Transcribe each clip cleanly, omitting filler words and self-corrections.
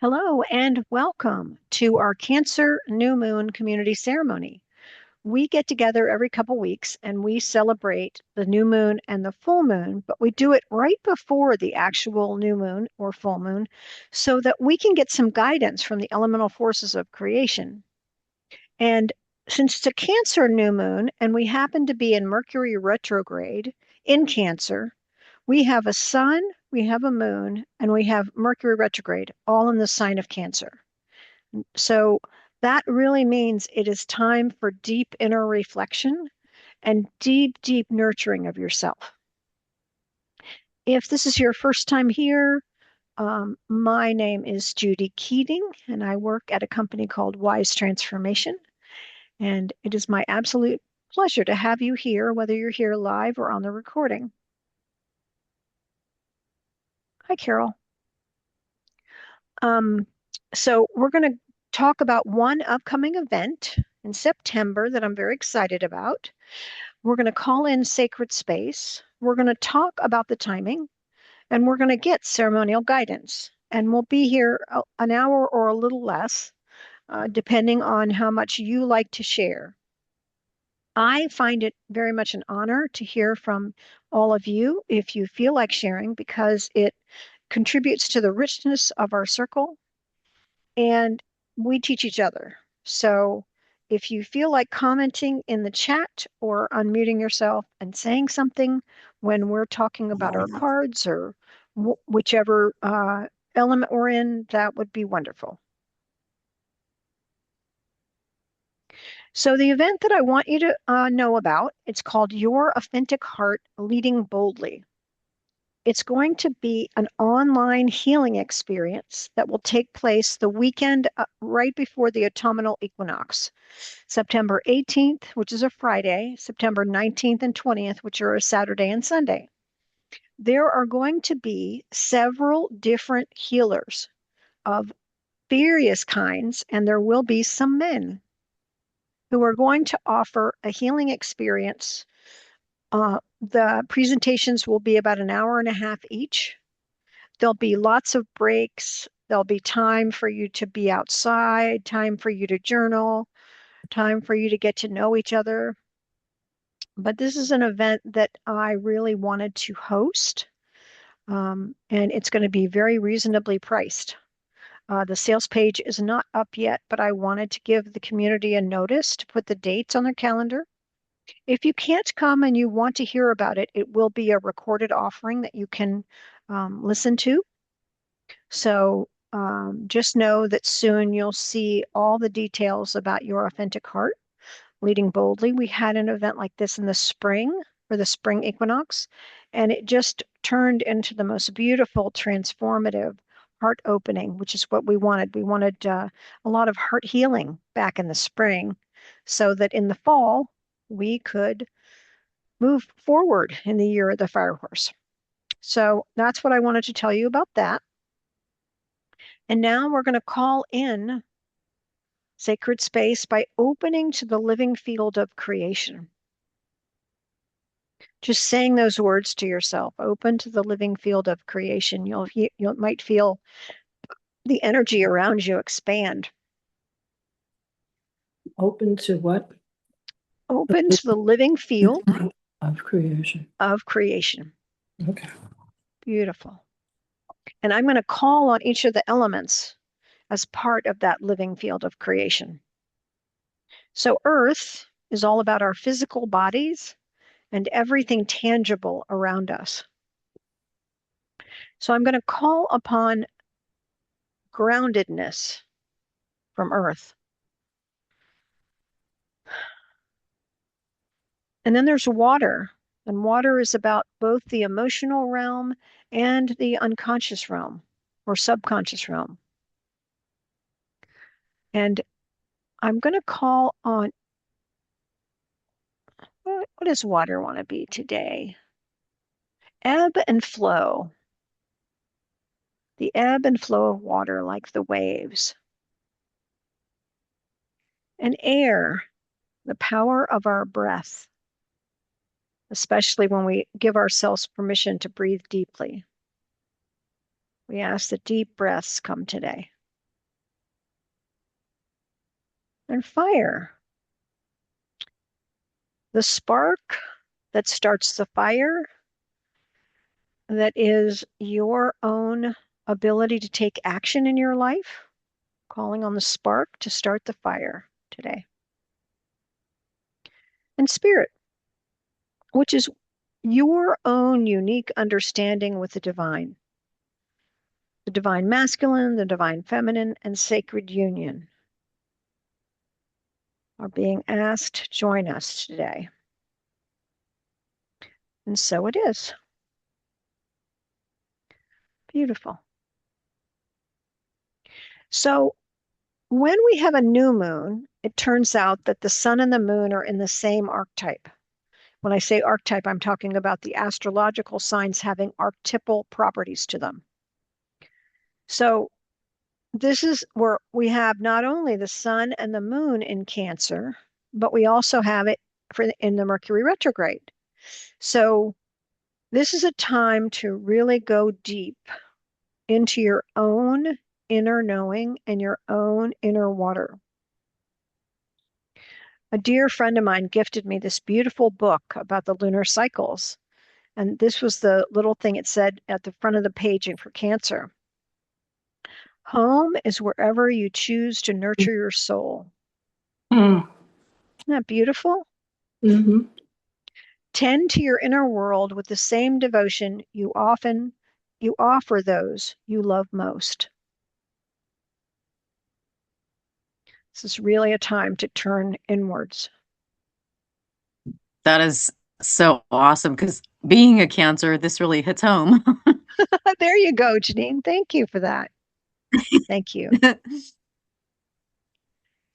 Hello and welcome to our Cancer New Moon Community Ceremony. We get together every couple weeks and we celebrate the new moon and the full moon, but we do it right before the actual new moon or full moon so that we can get some guidance from the elemental forces of creation. And since it's a Cancer new moon and we happen to be in Mercury retrograde in Cancer, we have a sun, we have a moon, and we have Mercury retrograde, all in the sign of Cancer. So that really means it is time for deep inner reflection and deep, deep nurturing of yourself. If this is your first time here, my name is Judy Keating, and I work at a company called Wise Transformation. And it is my absolute pleasure to have you here, whether you're here live or on the recording. Hi, Carol. So we're going to talk about one upcoming event in September that I'm very excited about. We're going to call in Sacred Space. We're going to talk about the timing, and we're going to get ceremonial guidance. And we'll be here an hour or a little less, depending on how much you like to share. I find it very much an honor to hear from all of you if you feel like sharing, because it contributes to the richness of our circle and we teach each other. So if you feel like commenting in the chat or unmuting yourself and saying something when we're talking about our cards or whichever element we're in, that would be wonderful. So the event that I want you to know about, it's called Your Authentic Heart Leading Boldly. It's going to be an online healing experience that will take place the weekend right before the autumnal equinox, September 18th, which is a Friday, September 19th and 20th, which are a Saturday and Sunday. There are going to be several different healers of various kinds, and there will be some men who are going to offer a healing experience. The presentations will be about an hour and a half each. There'll be lots of breaks. There'll be time for you to be outside, time for you to journal, time for you to get to know each other. But this is an event that I really wanted to host, and it's going to be very reasonably priced. The sales page is not up yet, but I wanted to give the community a notice to put the dates on their calendar. If you can't come and you want to hear about it, it will be a recorded offering that you can listen to. So just know that soon you'll see all the details about Your Authentic Heart Leading Boldly. We had an event like this in the spring for the spring equinox, and it just turned into the most beautiful, transformative heart opening, which is what we wanted. We wanted a lot of heart healing back in the spring so that in the fall we could move forward in the year of the fire horse. So that's what I wanted to tell you about that. And now we're going to call in sacred space by opening to the living field of creation. Just saying those words to yourself, open to the living field of creation. You might feel the energy around you expand. Open to what? Open to the living field of creation. Of creation. Okay. Beautiful. And I'm going to call on each of the elements as part of that living field of creation. So Earth is all about our physical bodies and everything tangible around us. So I'm going to call upon groundedness from Earth. And then there's water, and water is about both the emotional realm and the unconscious realm or subconscious realm. And I'm going to call on, what does water want to be today? Ebb and flow. The ebb and flow of water like the waves. And air, the power of our breath, especially when we give ourselves permission to breathe deeply. We ask that deep breaths come today. And fire, the spark that starts the fire, that is your own ability to take action in your life, calling on the spark to start the fire today. And spirit, which is your own unique understanding with the divine masculine, the divine feminine, and sacred union are being asked to join us today. And so it is. Beautiful. So when we have a new moon, it turns out that the sun and the moon are in the same archetype. When I say archetype, I'm talking about the astrological signs having archetypal properties to them. So this is where we have not only the sun and the moon in Cancer, but we also have it in the Mercury retrograde. So this is a time to really go deep into your own inner knowing and your own inner water. A dear friend of mine gifted me this beautiful book about the lunar cycles. And this was the little thing it said at the front of the page for Cancer. Home is wherever you choose to nurture your soul. Mm. Isn't that beautiful? Mm-hmm. Tend to your inner world with the same devotion you offer those you love most. This is really a time to turn inwards. That is so awesome because being a Cancer, this really hits home. There you go, Janine. Thank you for that. Thank you.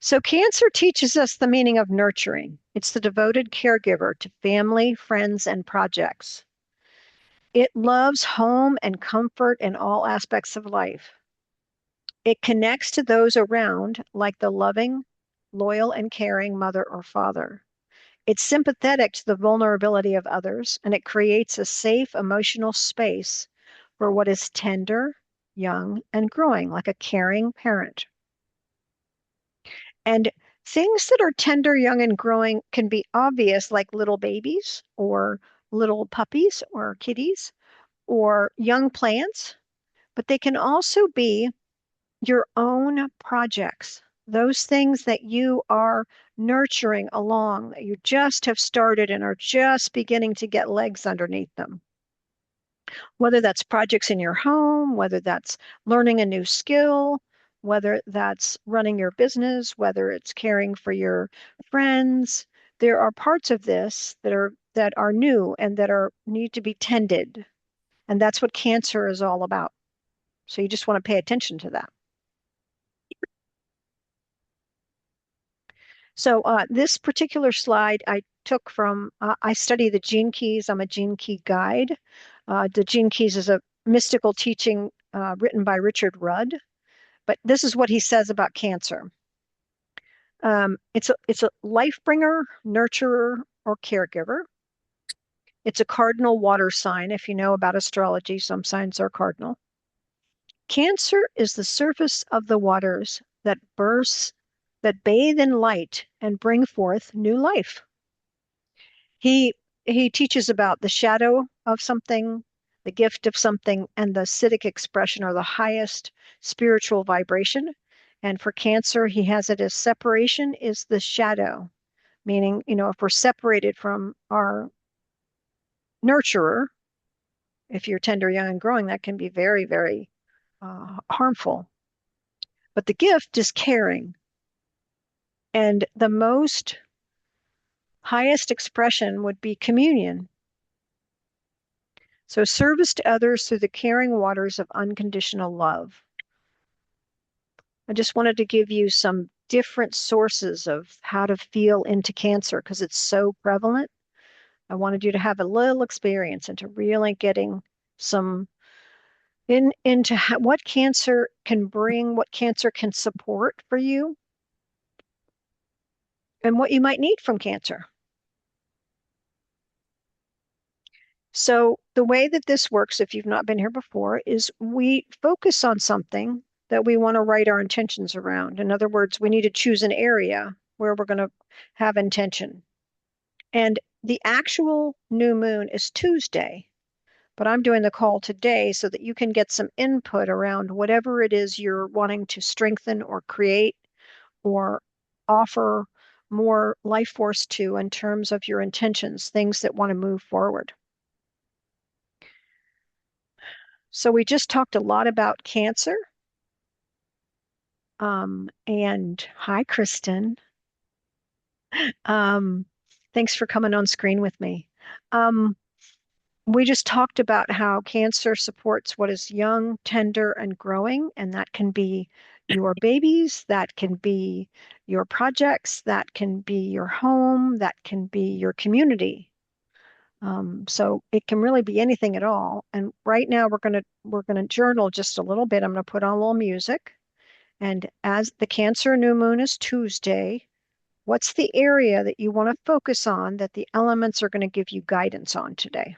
So Cancer teaches us the meaning of nurturing. It's the devoted caregiver to family, friends, and projects. It loves home and comfort in all aspects of life. It connects to those around, like the loving, loyal, and caring mother or father. It's sympathetic to the vulnerability of others, and it creates a safe emotional space for what is tender, young, and growing, like a caring parent. And things that are tender, young, and growing can be obvious, like little babies or little puppies or kitties or young plants, but they can also be your own projects, those things that you are nurturing along, that you just have started and are just beginning to get legs underneath them. Whether that's projects in your home, whether that's learning a new skill, whether that's running your business, whether it's caring for your friends, there are parts of this that are new and that are need to be tended. And that's what Cancer is all about. So you just want to pay attention to that. So this particular slide I took from, I study the Gene Keys. I'm a Gene Key guide. The Gene Keys is a mystical teaching written by Richard Rudd. But this is what he says about Cancer. It's a life bringer, nurturer, or caregiver. It's a cardinal water sign. If you know about astrology, some signs are cardinal. Cancer is the surface of the waters that bursts, that bathe in light and bring forth new life. He teaches about the shadow of something, the gift of something, and the acidic expression or the highest spiritual vibration. And for Cancer, he has it as separation is the shadow, meaning, if we're separated from our nurturer, if you're tender, young, and growing, that can be very, very harmful. But the gift is caring. And the most highest expression would be communion. So service to others through the caring waters of unconditional love. I just wanted to give you some different sources of how to feel into Cancer because it's so prevalent. I wanted you to have a little experience into really getting some into what Cancer can bring, what Cancer can support for you, and what you might need from Cancer. So the way that this works, if you've not been here before, is we focus on something that we want to write our intentions around. In other words, we need to choose an area where we're going to have intention. And the actual new moon is Tuesday, but I'm doing the call today so that you can get some input around whatever it is you're wanting to strengthen or create or offer more life force to in terms of your intentions, things that want to move forward. So we just talked a lot about Cancer. And hi, Kristen. Um, Thanks for coming on screen with me. Um, we just talked about how Cancer supports what is young, tender, and growing, and that can be your babies, that can be your projects, that can be your home, that can be your community. So it can really be anything at all. And right now we're gonna journal just a little bit. I'm gonna put on a little music. And as the Cancer new moon is Tuesday, what's the area that you want to focus on that the elements are going to give you guidance on today?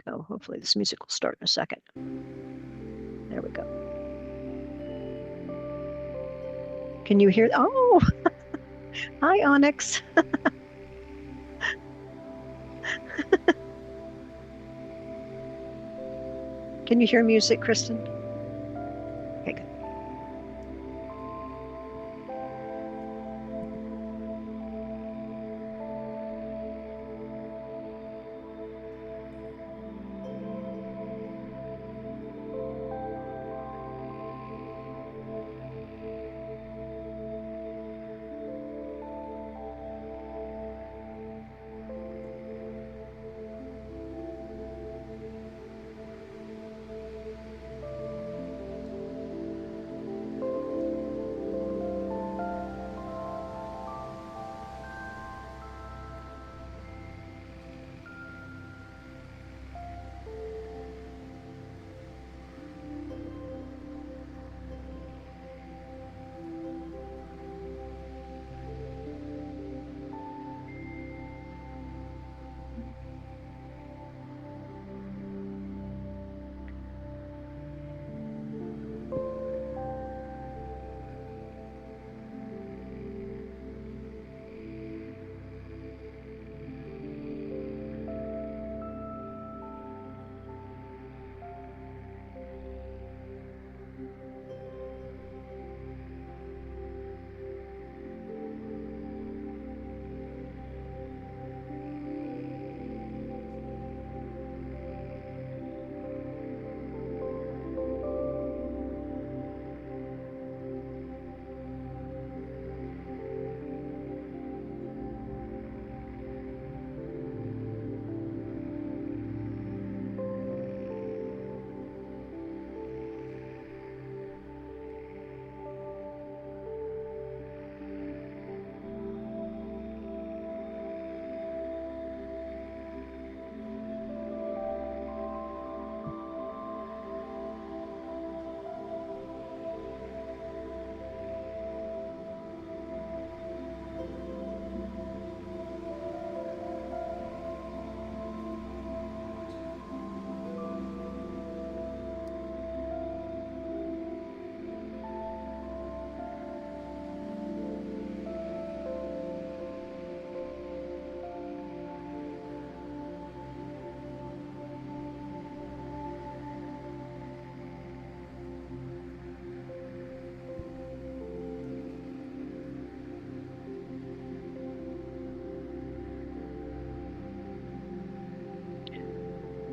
Go. Hopefully this music will start in a second. There we go. Can you hear? Oh, hi, Onyx. Can you hear music, Kristen? Okay, good.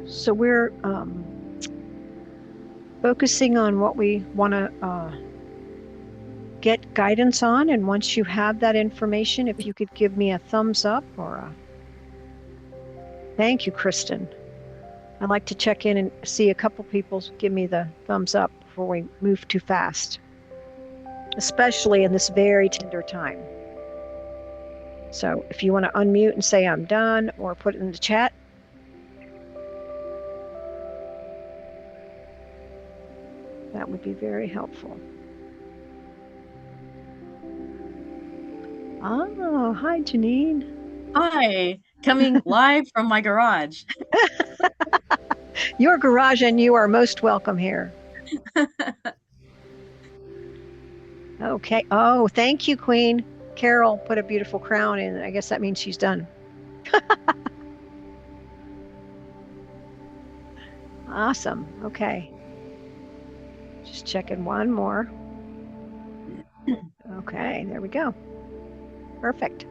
So we're focusing on what we want to get guidance on. And once you have that information, if you could give me a thumbs up or a thank you, Kristen. I'd like to check in and see a couple people give me the thumbs up before we move too fast, especially in this very tender time. So if you want to unmute and say I'm done or put it in the chat. That would be very helpful. Oh, hi, Janine. Hi, coming live from my garage. Your garage and you are most welcome here. Okay. Oh, thank you, Queen. Carol put a beautiful crown in. I guess that means she's done. Awesome. Okay. Just checking one more. Okay, there we go. Perfect.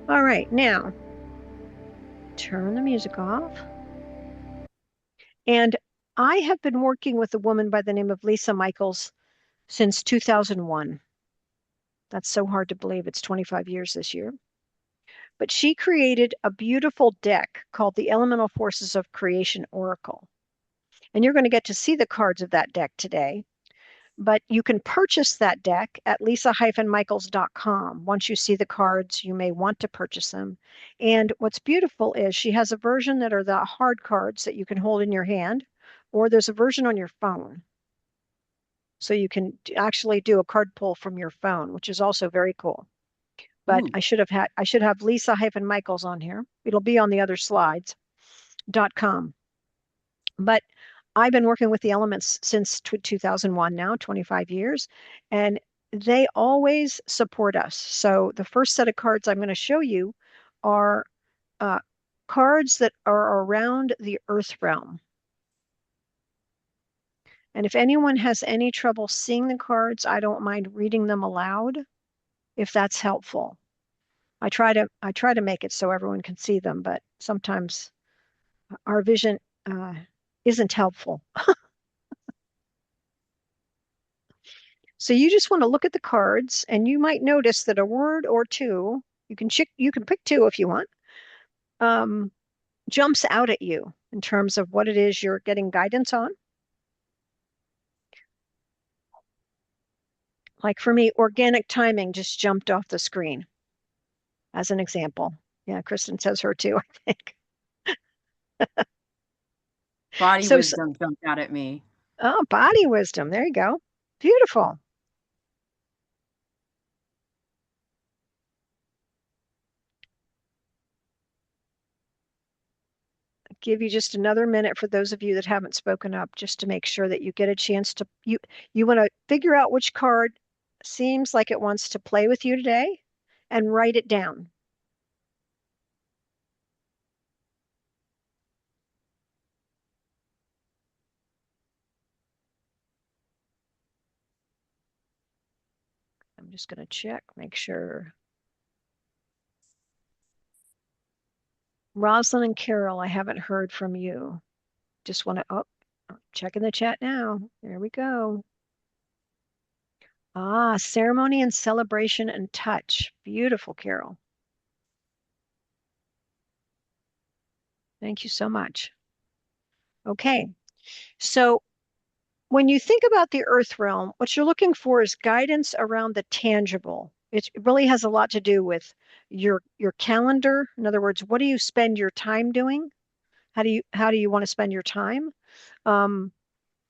All right, now turn the music off. And I have been working with a woman by the name of Lisa Michaels since 2001. That's so hard to believe. It's 25 years this year. But she created a beautiful deck called the Elemental Forces of Creation Oracle. And you're going to get to see the cards of that deck today. But you can purchase that deck at lisa-michaels.com. Once you see the cards, you may want to purchase them. And what's beautiful is she has a version that are the hard cards that you can hold in your hand, or there's a version on your phone. So you can actually do a card pull from your phone, which is also very cool. But Ooh. I should have Lisa-Michaels on here. It'll be on the other slides.com. But I've been working with the elements since 2001 now, 25 years, and they always support us. So the first set of cards I'm going to show you are cards that are around the earth realm. And if anyone has any trouble seeing the cards, I don't mind reading them aloud if that's helpful. I try to make it so everyone can see them, but sometimes our vision isn't helpful. So you just want to look at the cards, and you might notice that a word or two, you can pick two if you want, jumps out at you in terms of what it is you're getting guidance on. Like for me, organic timing just jumped off the screen as an example. Yeah, Kristen says her too, I think. Body So, wisdom jumped out at me. oh, body wisdom. There you go. Beautiful. Give you just another minute for those of you that haven't spoken up, just to make sure that you get a chance to you want to figure out which card seems like it wants to play with you today and write it down. I'm just going to check, make sure. Rosalind and Carol, I haven't heard from you. Just want to, oh, check in the chat now. There we go. Ah, ceremony and celebration and touch. Beautiful, Carol. Thank you so much. Okay, so when you think about the earth realm, what you're looking for is guidance around the tangible. It really has a lot to do with your calendar. In other words, what do you spend your time doing? How do you want to spend your time?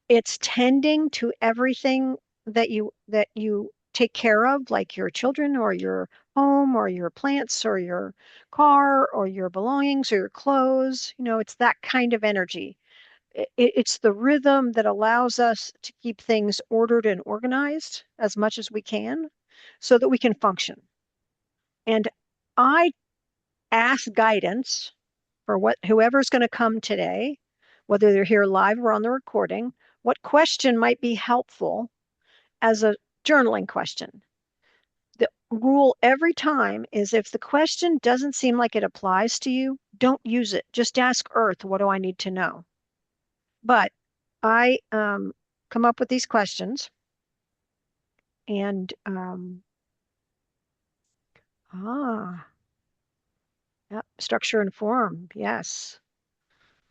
It's tending to everything that you take care of, like your children or your home or your plants or your car or your belongings or your clothes. You know, it's that kind of energy. It's the rhythm that allows us to keep things ordered and organized as much as we can so that we can function. And I ask guidance for whoever's going to come today, whether they're here live or on the recording, what question might be helpful as a journaling question. The rule every time is if the question doesn't seem like it applies to you, don't use it. Just ask Earth, what do I need to know? But I come up with these questions and yep, structure and form. Yes.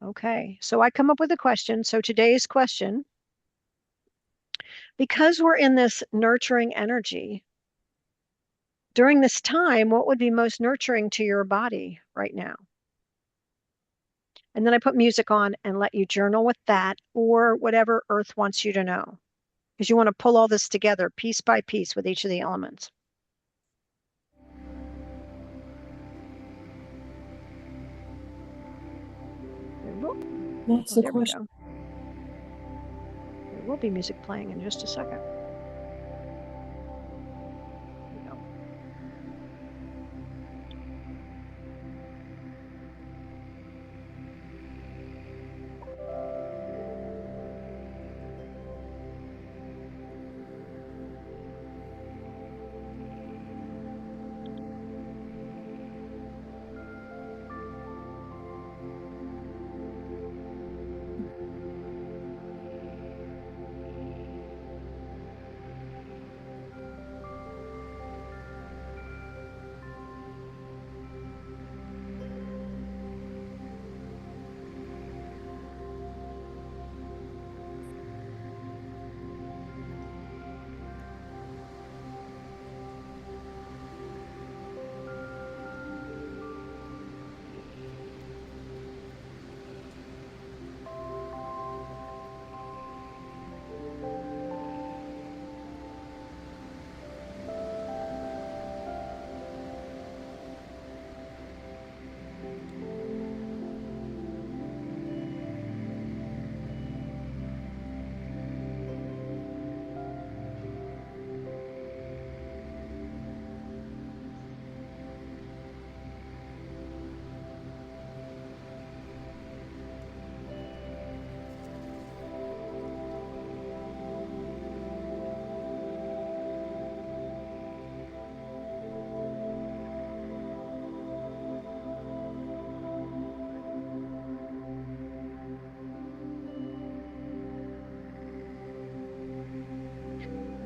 Okay. So I come up with a question. So today's question, because we're in this nurturing energy, during this time, what would be most nurturing to your body right now? And then I put music on and let you journal with that or whatever Earth wants you to know. Because you want to pull all this together piece by piece with each of the elements. What's Oh, the there we question? go. There will be music playing in just a second. There we go.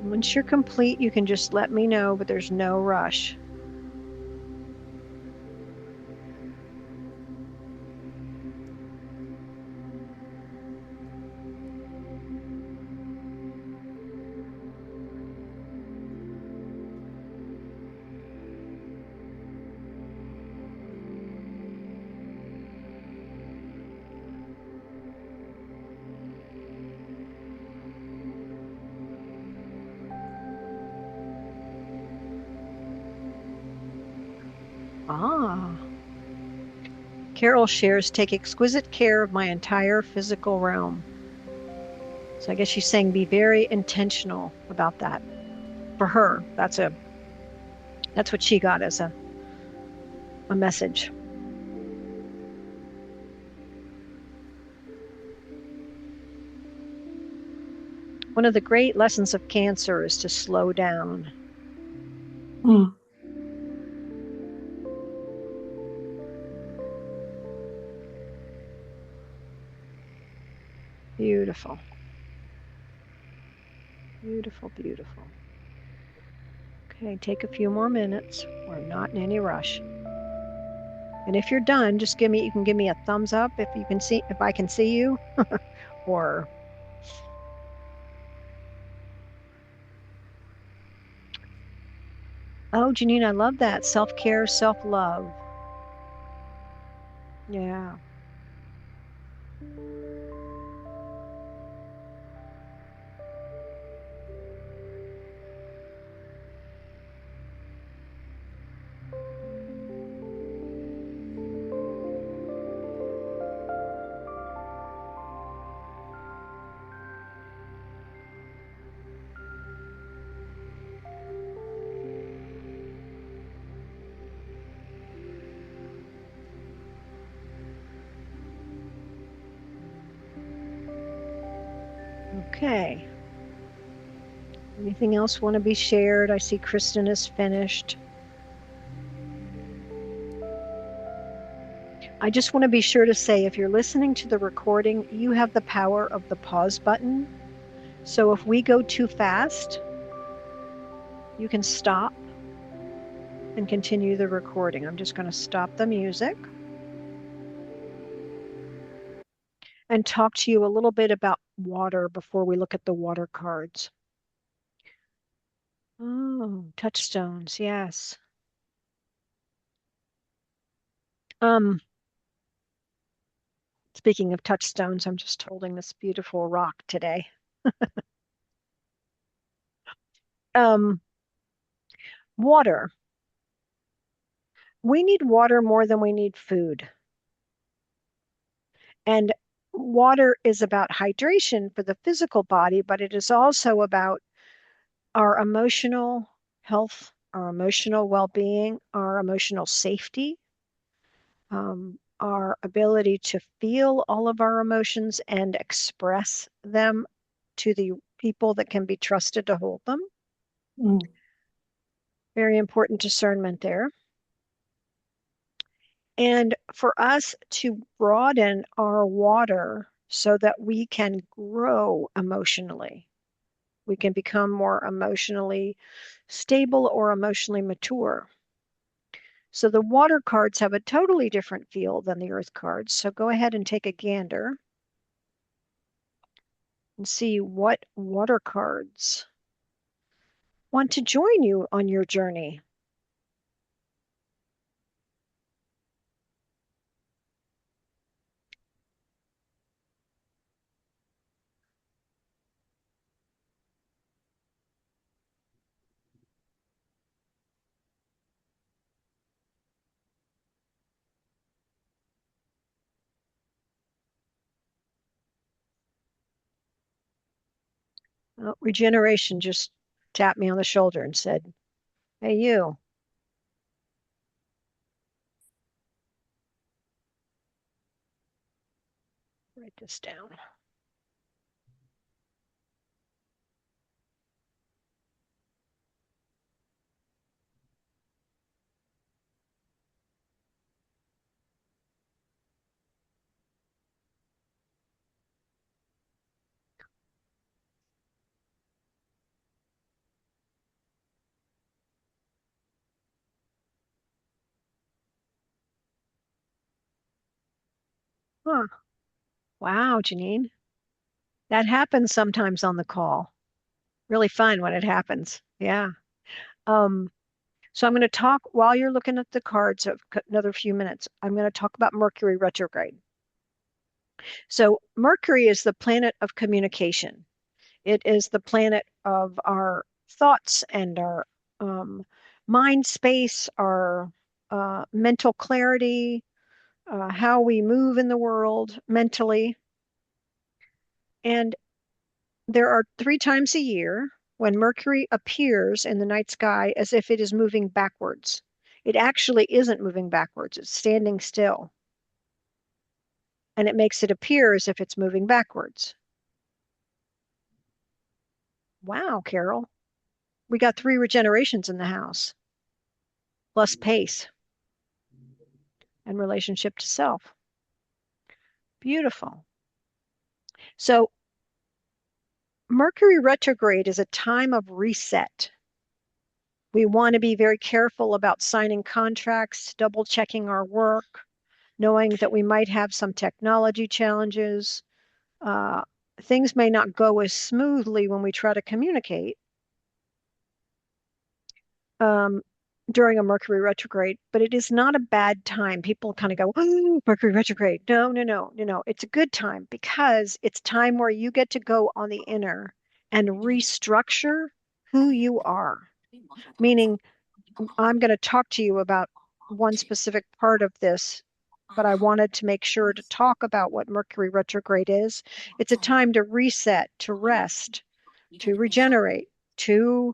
Once you're complete, you can just let me know, but there's no rush. Ah. Carol shares, take exquisite care of my entire physical realm. So I guess she's saying be very intentional about that. For her, that's what she got as a message. One of the great lessons of Cancer is to slow down. Mm. Beautiful. Beautiful, beautiful. Okay, take a few more minutes. We're not in any rush. And if you're done, just you can give me a thumbs up if I can see you, or oh, Janine, I love that. Self-care, self-love. Yeah. Okay. Anything else want to be shared? I see Kristen is finished. I just want to be sure to say, if you're listening to the recording, you have the power of the pause button. So if we go too fast, you can stop and continue the recording. I'm just going to stop the music and talk to you a little bit about water before we look at the water cards. Oh, touchstones, yes. Speaking of touchstones, I'm just holding this beautiful rock today. Water. We need water more than we need food. And water is about hydration for the physical body, but it is also about our emotional health, our emotional well-being, our emotional safety, our ability to feel all of our emotions and express them to the people that can be trusted to hold them. Mm. Very important discernment there. And for us to broaden our water so that we can grow emotionally, we can become more emotionally stable or emotionally mature. So the water cards have a totally different feel than the earth cards. So go ahead and take a gander and see what water cards want to join you on your journey. Regeneration just tapped me on the shoulder and said, "Hey, you." Write this down. Huh. Wow, Janine. That happens sometimes on the call. Really fun when it happens. Yeah. Um, so I'm going to talk while you're looking at the cards of another few minutes. I'm going to talk about Mercury retrograde. So Mercury is the planet of communication. It is the planet of our thoughts and our mind space, our mental clarity, how we move in the world mentally. And there are 3 times a year when Mercury appears in the night sky as if it is moving backwards. It actually isn't moving backwards, it's standing still. And it makes it appear as if it's moving backwards. Wow, Carol. We got 3 regenerations in the house, plus pace and relationship to self. Beautiful. So Mercury retrograde is a time of reset. We want to be very careful about signing contracts, double checking our work, knowing that we might have some technology challenges. Uh, Things may not go as smoothly when we try to communicate um, during a Mercury retrograde, but it is not a bad time. People kind of go, oh, Mercury retrograde. No, no, no, no, no. It's a good time because it's time where you get to go on the inner and restructure who you are. Meaning, I'm going to talk to you about one specific part of this, but I wanted to make sure to talk about what Mercury retrograde is. It's a time to reset, to rest, to regenerate, to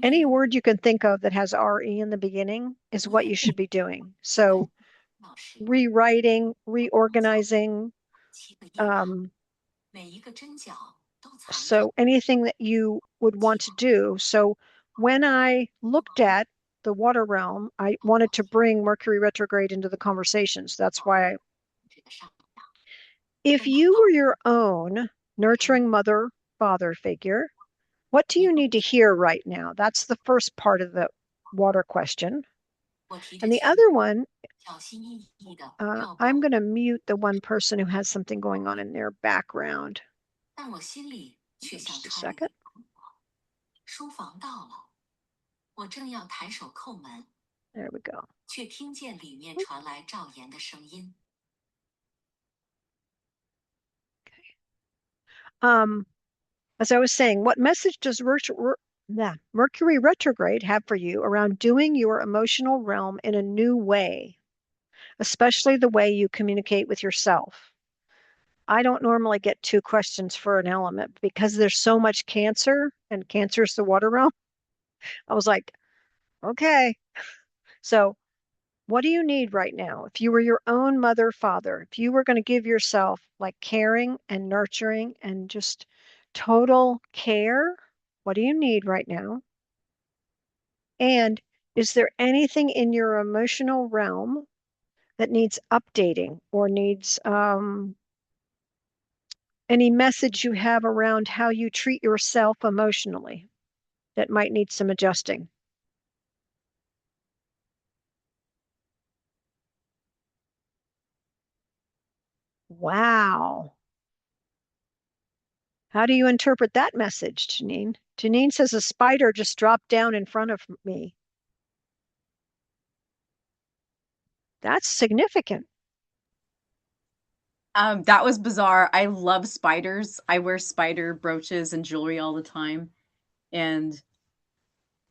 any word you can think of that has RE in the beginning is what you should be doing. So rewriting, reorganizing, so anything that you would want to do. So when I looked at the water realm, I wanted to bring Mercury retrograde into the conversations. That's why if you were your own nurturing mother, father figure, what do you need to hear right now? That's the first part of the water question. And the other one, I'm going to mute the one person who has something going on in their background. Just a second. There we go. As I was saying, what message does Mercury retrograde have for you around doing your emotional realm in a new way, especially the way you communicate with yourself? I don't normally get 2 questions for an element because there's so much Cancer, and Cancer is the water realm. I was like, okay. So, what do you need right now? If you were your own mother, father, if you were going to give yourself like caring and nurturing and just total care, what do you need right now? And is there anything in your emotional realm that needs updating or needs any message you have around how you treat yourself emotionally that might need some adjusting? Wow. How do you interpret that message, Janine? Janine says a spider just dropped down in front of me. That's significant. That was bizarre. I love spiders. I wear spider brooches and jewelry all the time, and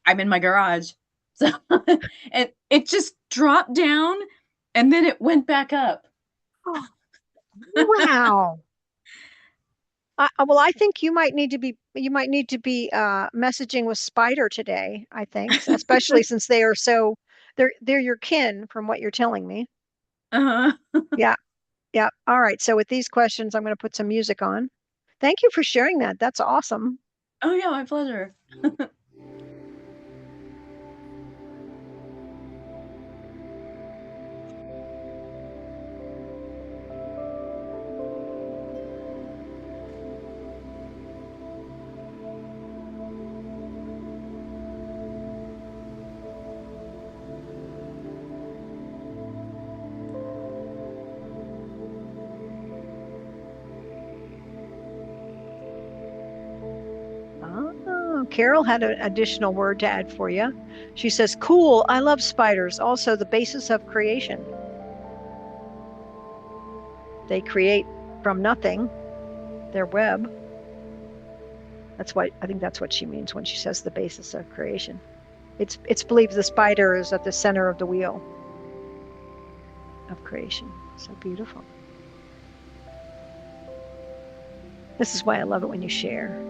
I'm in my garage. So it just dropped down and then it went back up. Oh, wow. Well, I think you might need to be messaging with Spider today, I think, especially since they are so they're your kin from what you're telling me. Uh-huh. Yeah, yeah. All right. So with these questions, I'm going to put some music on. Thank you for sharing that. That's awesome. Oh yeah, my pleasure. Oh, Carol had an additional word to add for you. She says, "Cool. I love spiders. Also, the basis of creation. They create from nothing their web." I think that's what she means when she says the basis of creation. It's believed the spider is at the center of the wheel of creation. So beautiful. This is why I love it when you share.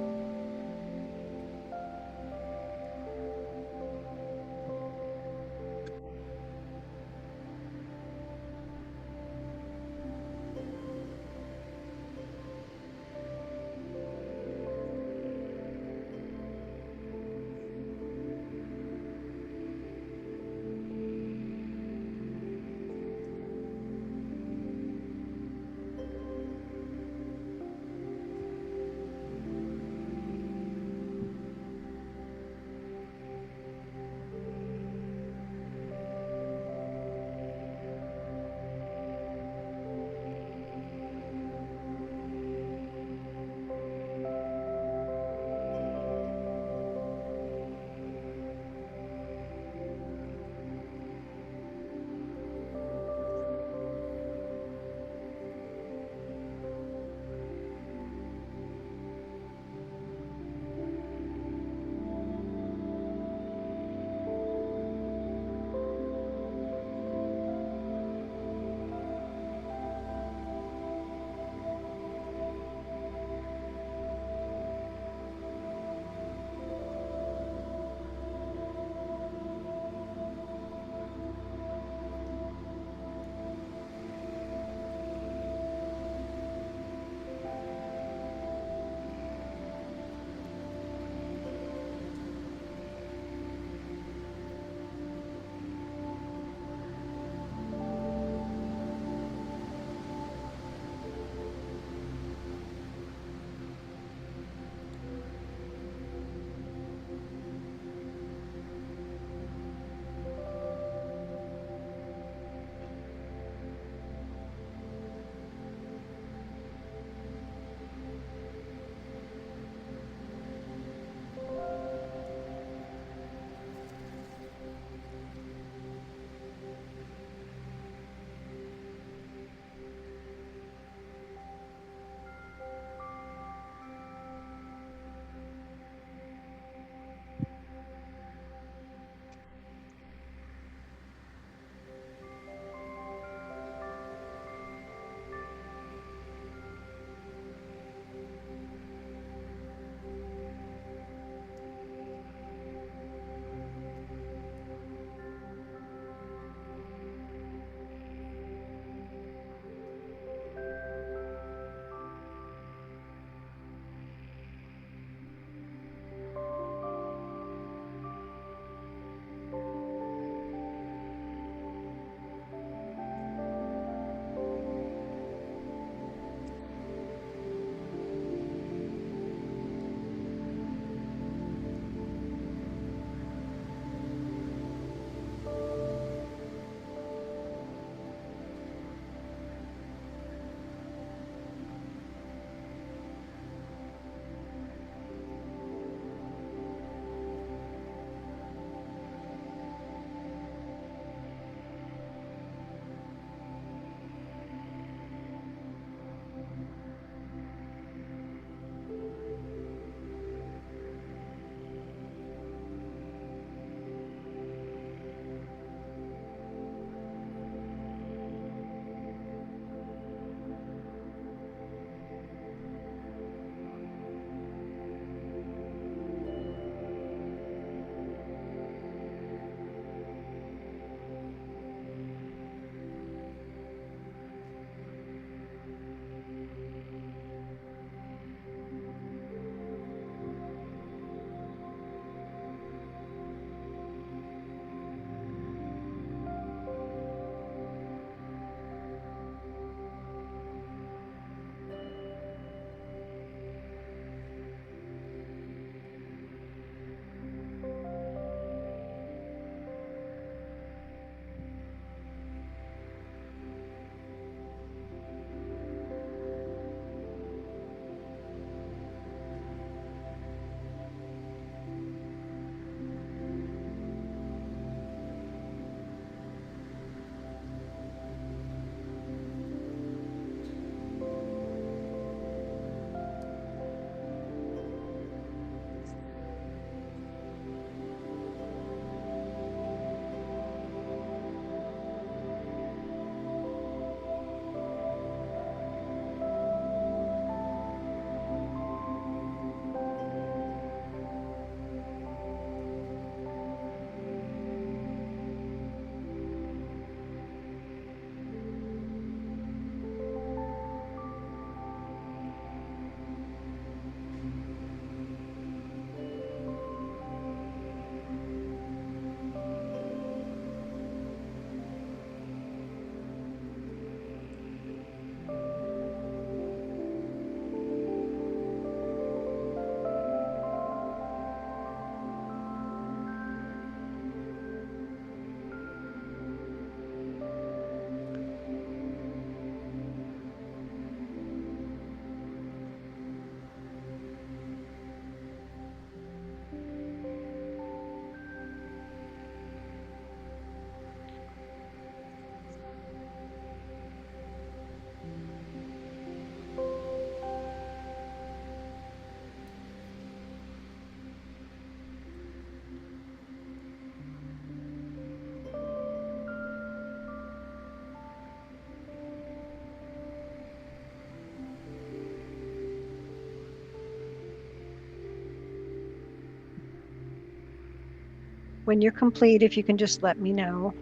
When you're complete, if you can just let me know.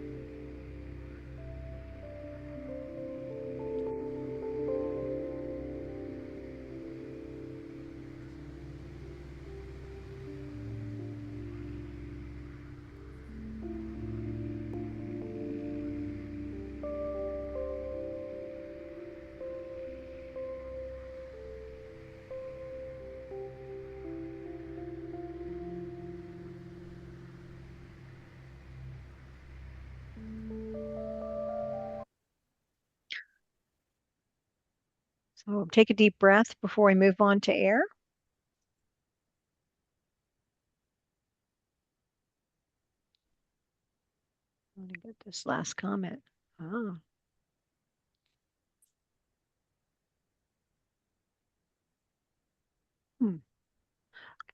So take a deep breath before we move on to air. Let me get this last comment. Ah.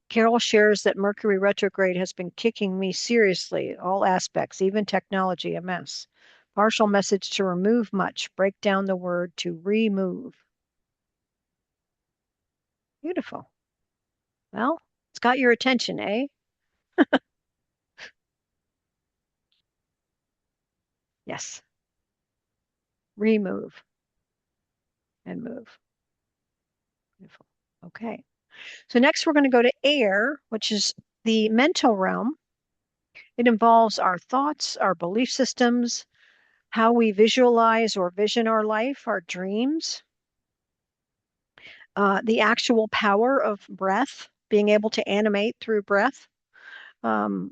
Carol shares that Mercury retrograde has been kicking me seriously, all aspects, even technology, a mess. Partial message to remove much. Break down the word to remove. Beautiful. Well, it's got your attention, eh? Yes. Remove and move. Beautiful. Okay. So next we're going to go to air, which is the mental realm. It involves our thoughts, our belief systems, how we visualize or vision our life, our dreams, the actual power of breath, being able to animate through breath. Um,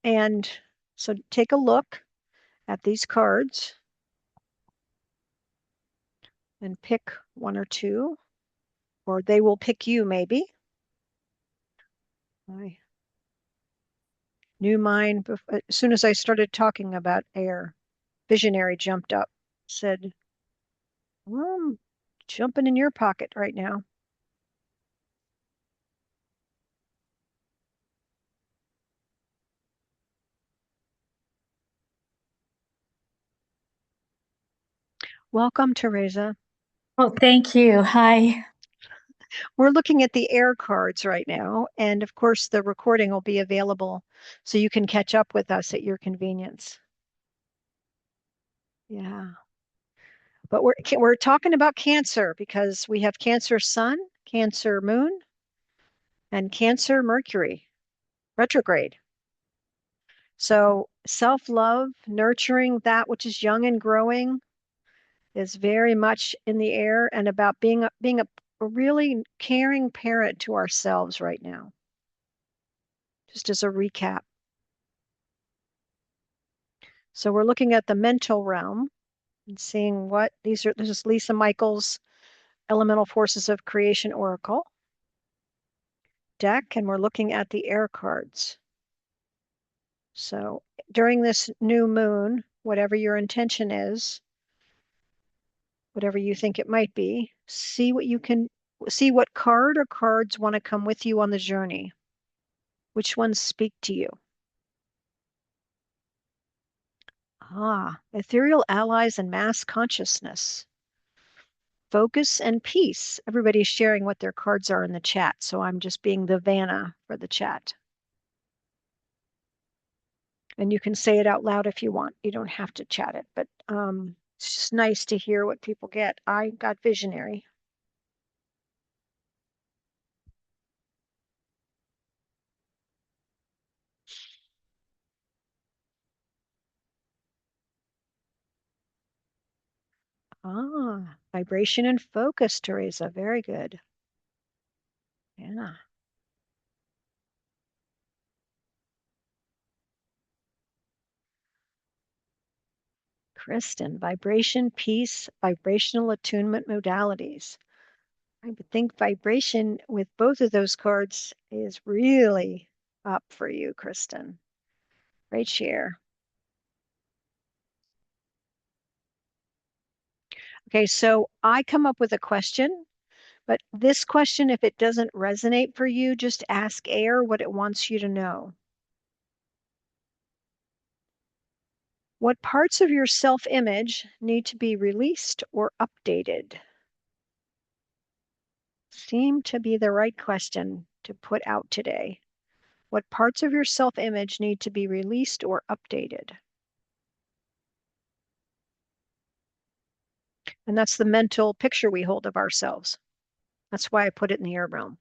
and so take a look at these cards and pick one or two, or they will pick you maybe. I knew mine as soon as I started talking about air. Visionary jumped up, said, well, I'm jumping in your pocket right now. Welcome, Teresa. Oh, thank you. Hi. We're looking at the air cards right now, and of course, the recording will be available so you can catch up with us at your convenience. Yeah. But we're talking about Cancer because we have Cancer Sun, Cancer Moon, and Cancer Mercury retrograde. So self-love, nurturing that which is young and growing is very much in the air and about being a really caring parent to ourselves right now. Just as a recap. So we're looking at the mental realm and seeing what this is Lisa Michaels' Elemental Forces of Creation Oracle deck, and we're looking at the air cards. So during this new moon, whatever your intention is, whatever you think it might be, see what card or cards want to come with you on the journey. Which ones speak to you? Ethereal allies and mass consciousness. Focus and peace. Everybody's sharing what their cards are in the chat, so I'm just being the Vanna for the chat. And you can say it out loud if you want. You don't have to chat it, but it's just nice to hear what people get. I got visionary. Vibration and focus, Teresa. Very good. Yeah. Kristen, vibration, peace, vibrational attunement modalities. I would think vibration with both of those cards is really up for you, Kristen. Great share. Okay, so I come up with a question, but this question, if it doesn't resonate for you, just ask air what it wants you to know. What parts of your self-image need to be released or updated? Seem to be the right question to put out today. What parts of your self-image need to be released or updated? And that's the mental picture we hold of ourselves. That's why I put it in the air realm.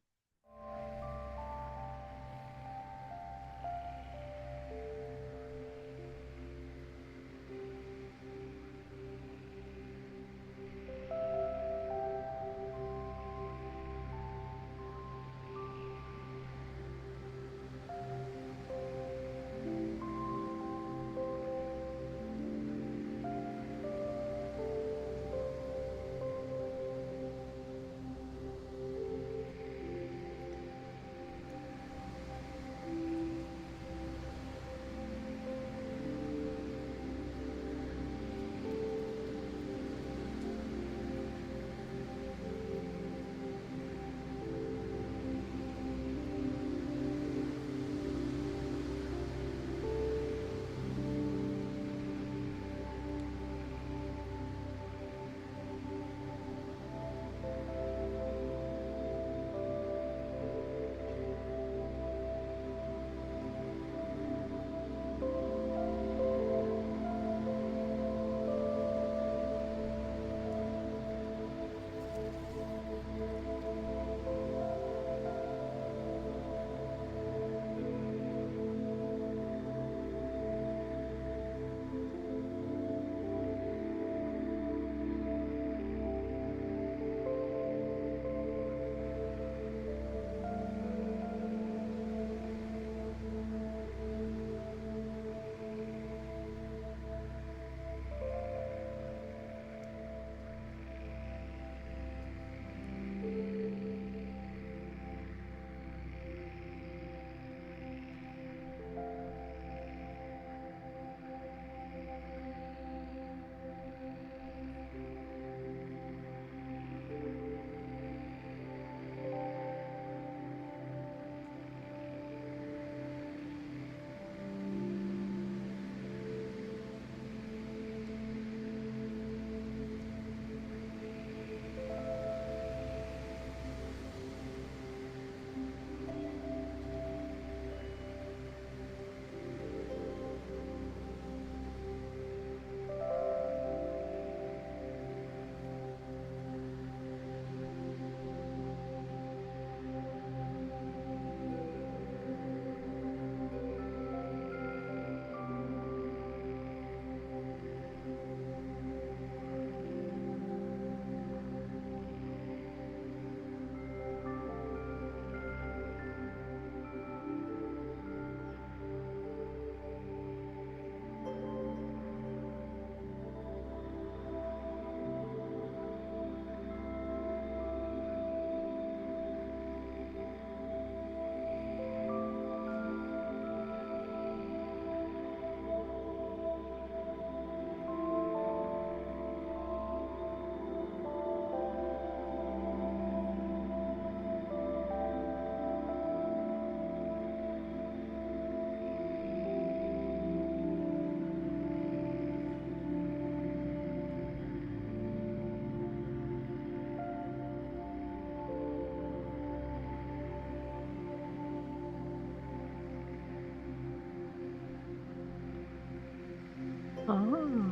Oh.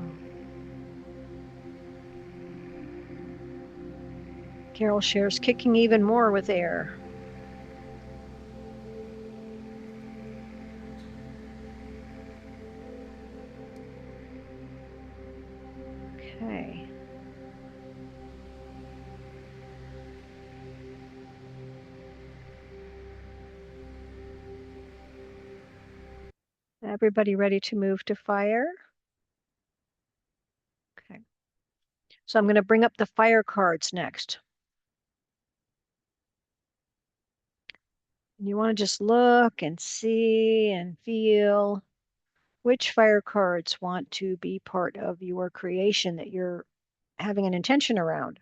Carol shares kicking even more with air. Okay. Everybody ready to move to fire? Okay. So I'm going to bring up the fire cards next. And you want to just look and see and feel which fire cards want to be part of your creation that you're having an intention around.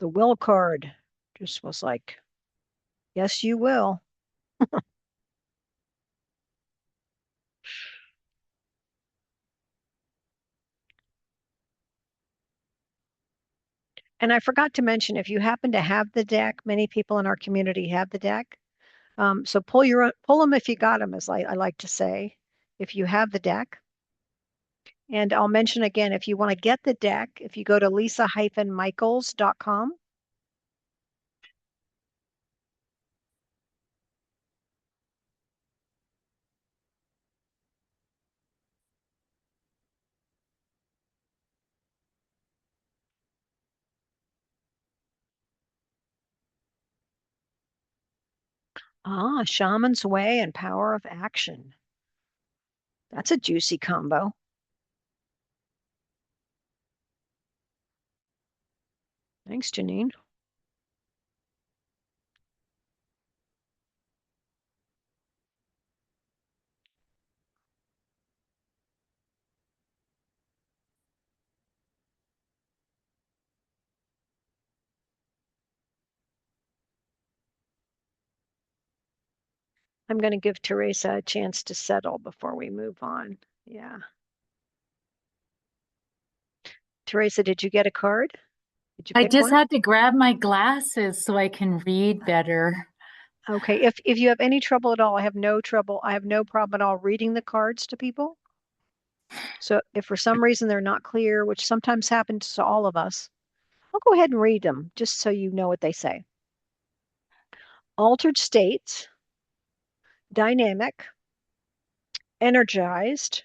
The will card, Just was like, yes, you will. And I forgot to mention, if you happen to have the deck, many people in our community have the deck. So pull them if you got them, as I like to say, if you have the deck. And I'll mention again, if you want to get the deck, if you go to lisa-michaels.com. Ah, Shaman's Way and Power of Action. That's a juicy combo. Thanks, Janine. I'm going to give Teresa a chance to settle before we move on. Yeah. Teresa, did you get a card? Did you I pick just one? had to grab my glasses so I can read better. Okay. If you have any trouble at all, I have no trouble. I have no problem at all reading the cards to people. So if for some reason they're not clear, which sometimes happens to all of us, I'll go ahead and read them just so you know what they say. Altered states, dynamic, energized,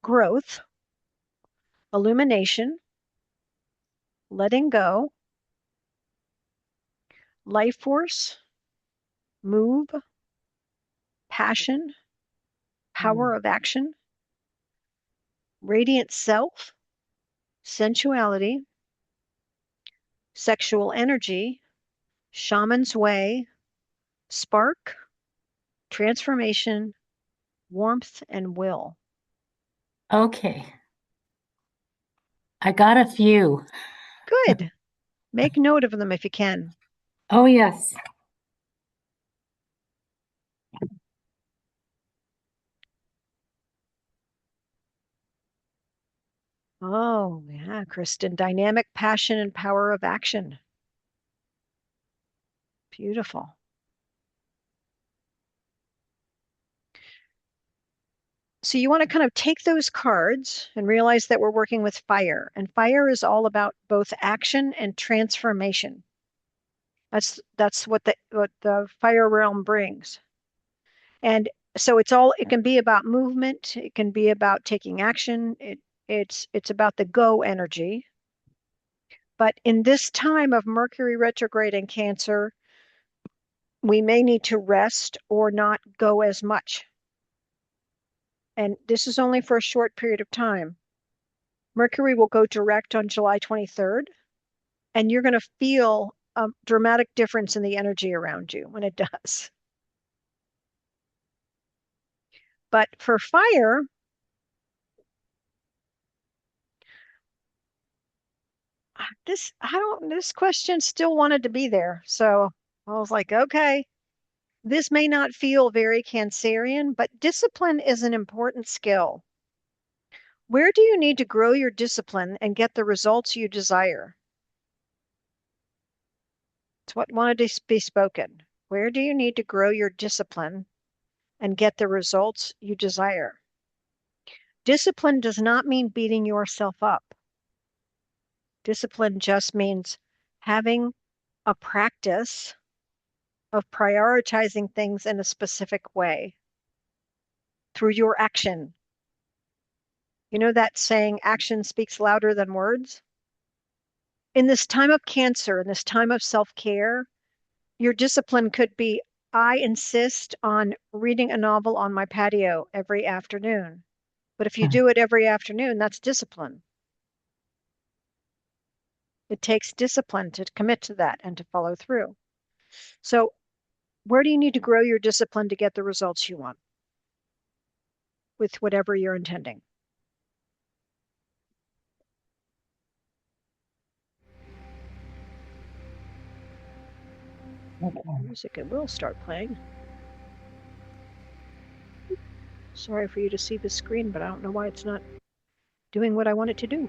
growth, illumination, letting go, life force, move, passion, power of action, radiant self, sensuality, sexual energy, shaman's way, spark, transformation, warmth, and will. Okay. I got a few. Good. Make note of them if you can. Oh, yes. Oh, yeah, Kristen. Dynamic passion and power of action. Beautiful. So you want to kind of take those cards and realize that we're working with fire. And fire is all about both action and transformation. That's what the fire realm brings. And so it can be about movement, it can be about taking action. It's about the go energy. But in this time of Mercury retrograde in Cancer, we may need to rest or not go as much. And this is only for a short period of time. Mercury will go direct on July 23rd, and you're going to feel a dramatic difference in the energy around you when it does. But for fire, this question still wanted to be there. So I was like, okay, this may not feel very Cancerian, but discipline is an important skill. Where do you need to grow your discipline and get the results you desire? It's what wanted to be spoken. Where do you need to grow your discipline and get the results you desire? Discipline does not mean beating yourself up. Discipline just means having a practice of prioritizing things in a specific way through your action. You know that saying, action speaks louder than words? In this time of Cancer, in this time of self-care, your discipline could be, I insist on reading a novel on my patio every afternoon. But if you do it every afternoon, that's discipline. It takes discipline to commit to that and to follow through. So where do you need to grow your discipline to get the results you want with whatever you're intending? Okay. Music, it will start playing. Sorry for you to see the screen, but I don't know why it's not doing what I want it to do.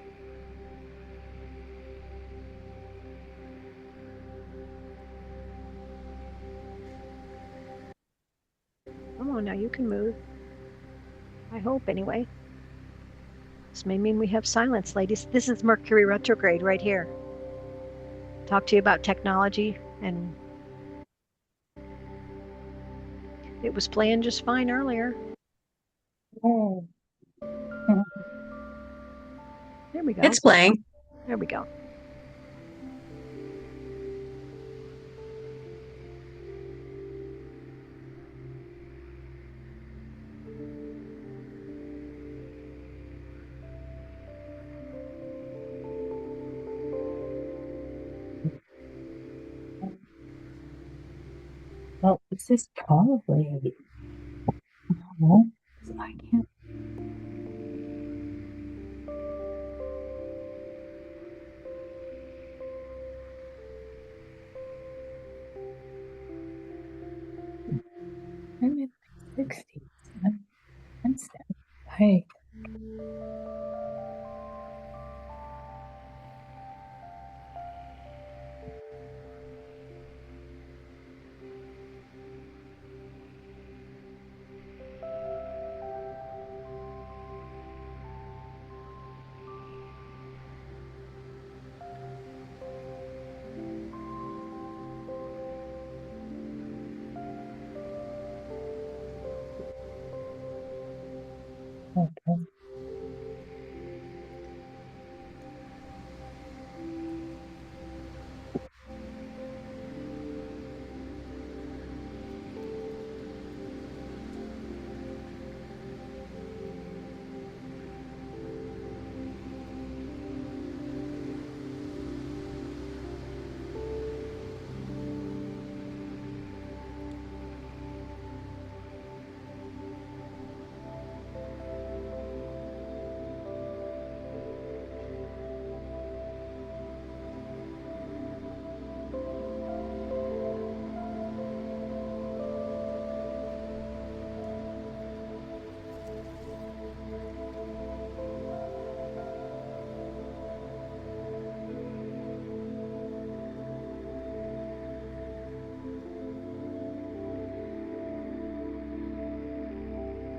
Come on now, you can move. I hope, anyway. This may mean we have silence, ladies. This is Mercury retrograde right here. Talk to you about technology, and it was playing just fine earlier. Oh. There we go. It's playing. There we go. Well, this is probably. Oh, I can't. I'm in my 60s. I'm still. Hey. Okay.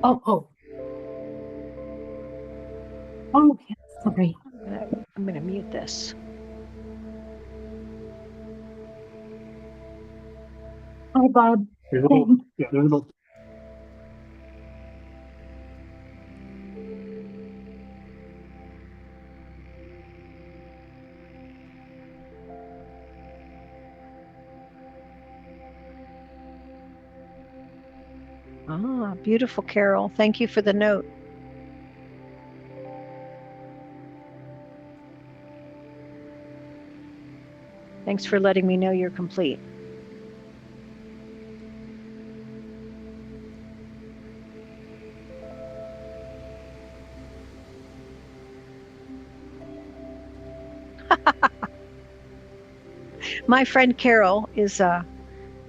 Oh. Oh, yeah, sorry. I'm gonna mute this. Hi, Bob. Ah, beautiful, Carol. Thank you for the note. Thanks for letting me know you're complete. My friend Carol is the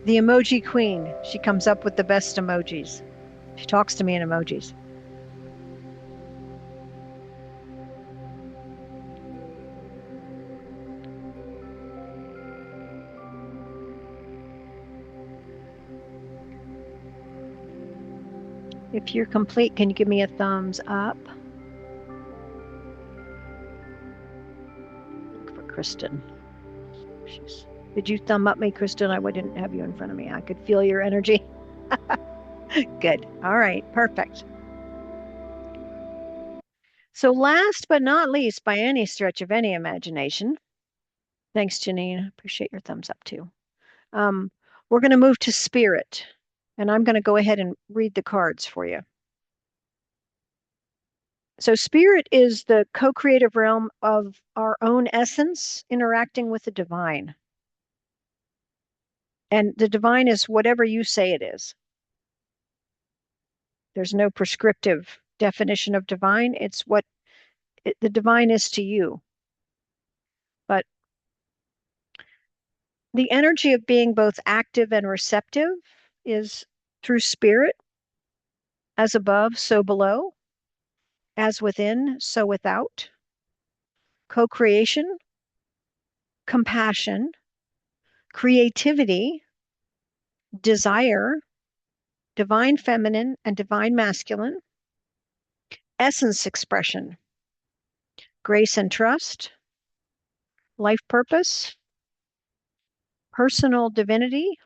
emoji queen. She comes up with the best emojis. She talks to me in emojis. If you're complete, can you give me a thumbs up? Look for Kristen. Did you thumb up me, Kristen? I didn't have you in front of me. I could feel your energy. Good. All right. Perfect. So last but not least, by any stretch of any imagination, thanks, Janine. Appreciate your thumbs up too. We're going to move to spirit, and I'm going to go ahead and read the cards for you. So spirit is the co-creative realm of our own essence interacting with the divine. And the divine is whatever you say it is. There's no prescriptive definition of divine. It's what the divine is to you. But The energy of being both active and receptive is through spirit, as above, so below, as within, so without, co-creation, compassion, creativity, desire, divine feminine and divine masculine, essence expression, grace and trust, life purpose, personal divinity,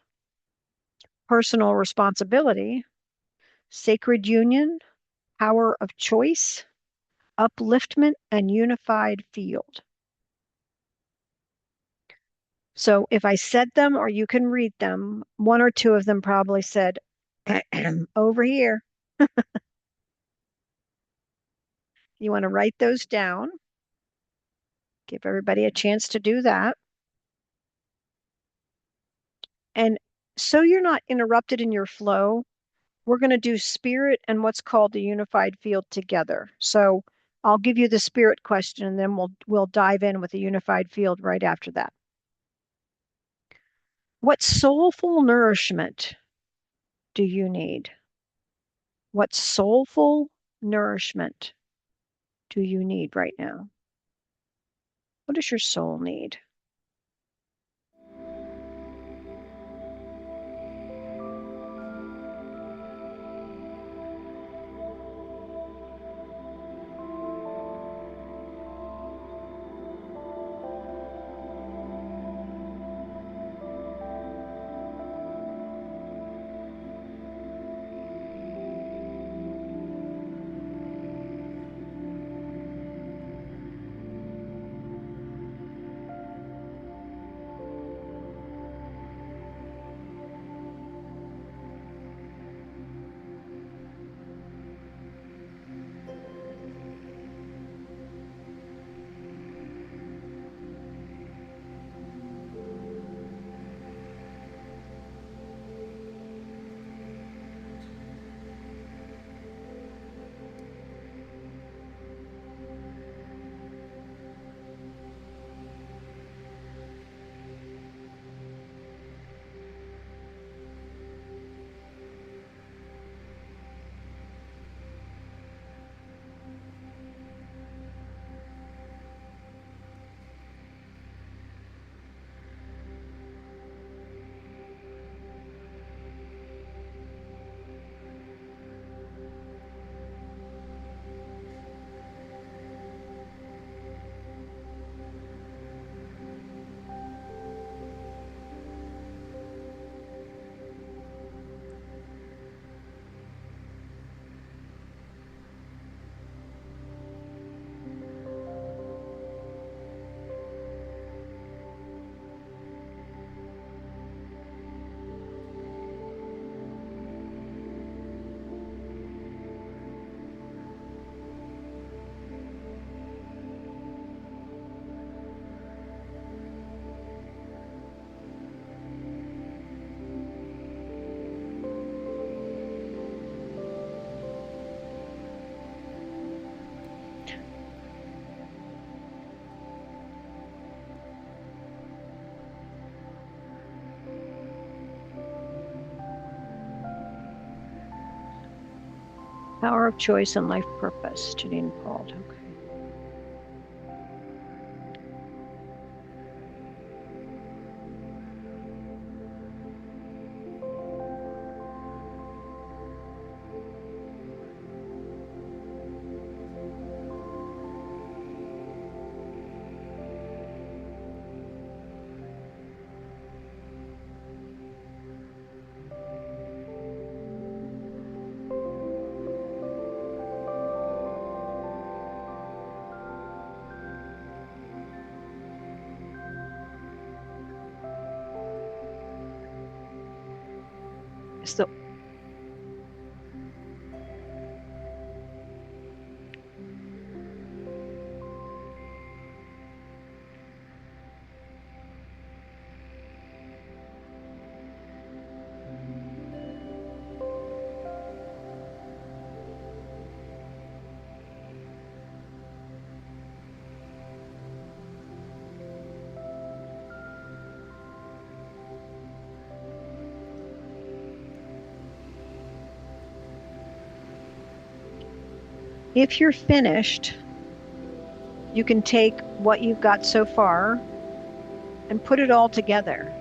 personal responsibility, sacred union, power of choice, upliftment, and unified field. So if I said them or you can read them, one or two of them probably said, over here. You want to write those down. Give everybody a chance to do that. And so you're not interrupted in your flow, we're going to do spirit and what's called the unified field together. So I'll give you the spirit question and then we'll dive in with the unified field right after that. What soulful nourishment do you need? What soulful nourishment do you need right now? What does your soul need? Power of choice and life purpose, Janine Paul. Okay. So If you're finished, you can take what you've got so far and put it all together.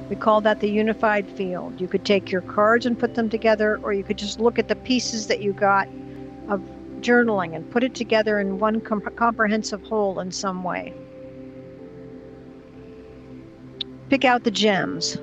We call that the unified field. You could take your cards and put them together, or you could just look at the pieces that you got of journaling and put it together in one comprehensive whole in some way. Pick out the gems.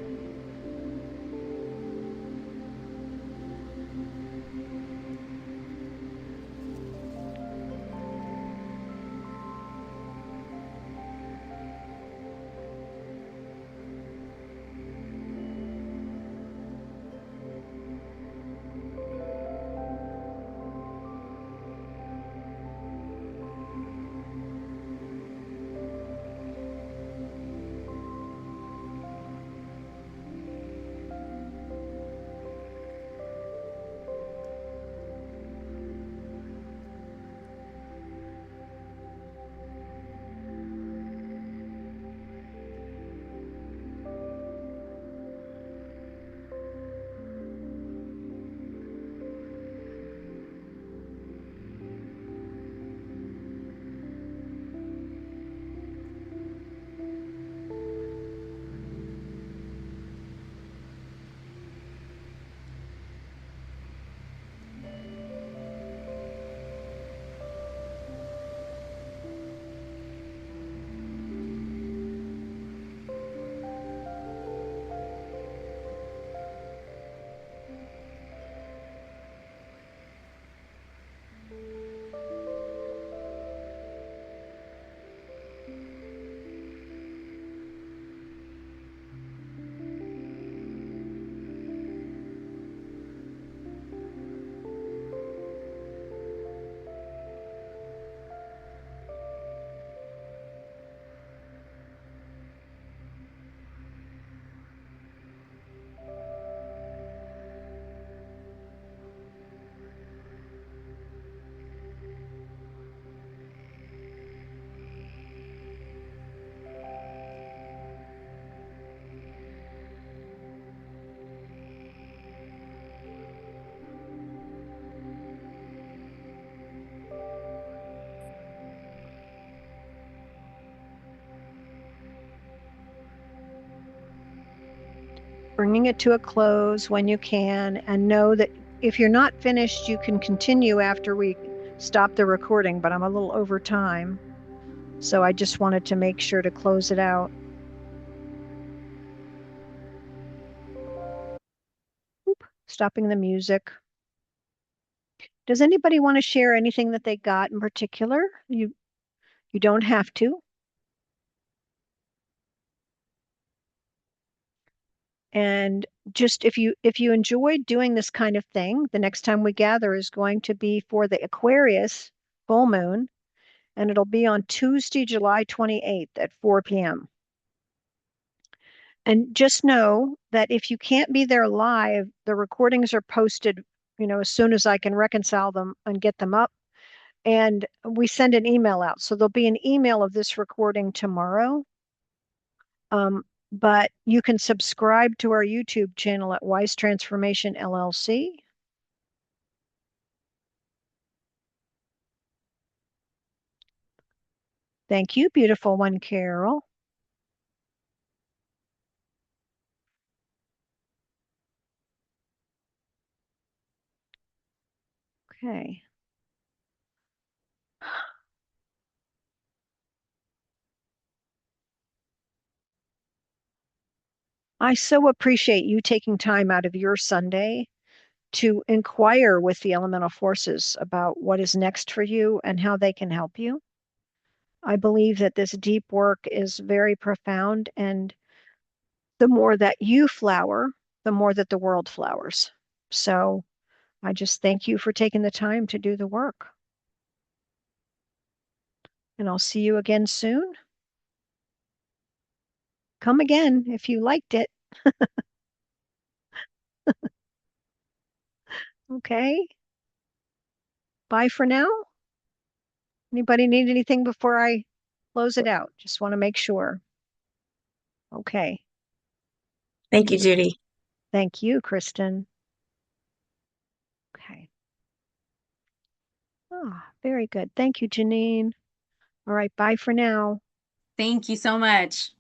Bringing it to a close when you can, and know that if you're not finished, you can continue after we stop the recording, but I'm a little over time. So I just wanted to make sure to close it out. Oop, stopping the music. Does anybody want to share anything that they got in particular? You don't have to. And just if you enjoyed doing this kind of thing, the next time we gather is going to be for the Aquarius full moon, and it'll be on Tuesday, July 28th at 4 p.m. And just know that if you can't be there live, the recordings are posted, as soon as I can reconcile them and get them up. And we send an email out. So there'll be an email of this recording tomorrow. But you can subscribe to our YouTube channel at Wise Transformation LLC. Thank you, beautiful one, Carol. Okay. I so appreciate you taking time out of your Sunday to inquire with the elemental forces about what is next for you and how they can help you. I believe that this deep work is very profound, and the more that you flower, the more that the world flowers. So I just thank you for taking the time to do the work. And I'll see you again soon. Come again if you liked it. Okay. Bye for now. Anybody need anything before I close it out? Just want to make sure. Okay. Thank you, Judy. Thank you, Kristen. Okay. Ah, very good. Thank you, Janine. All right, bye for now. Thank you so much.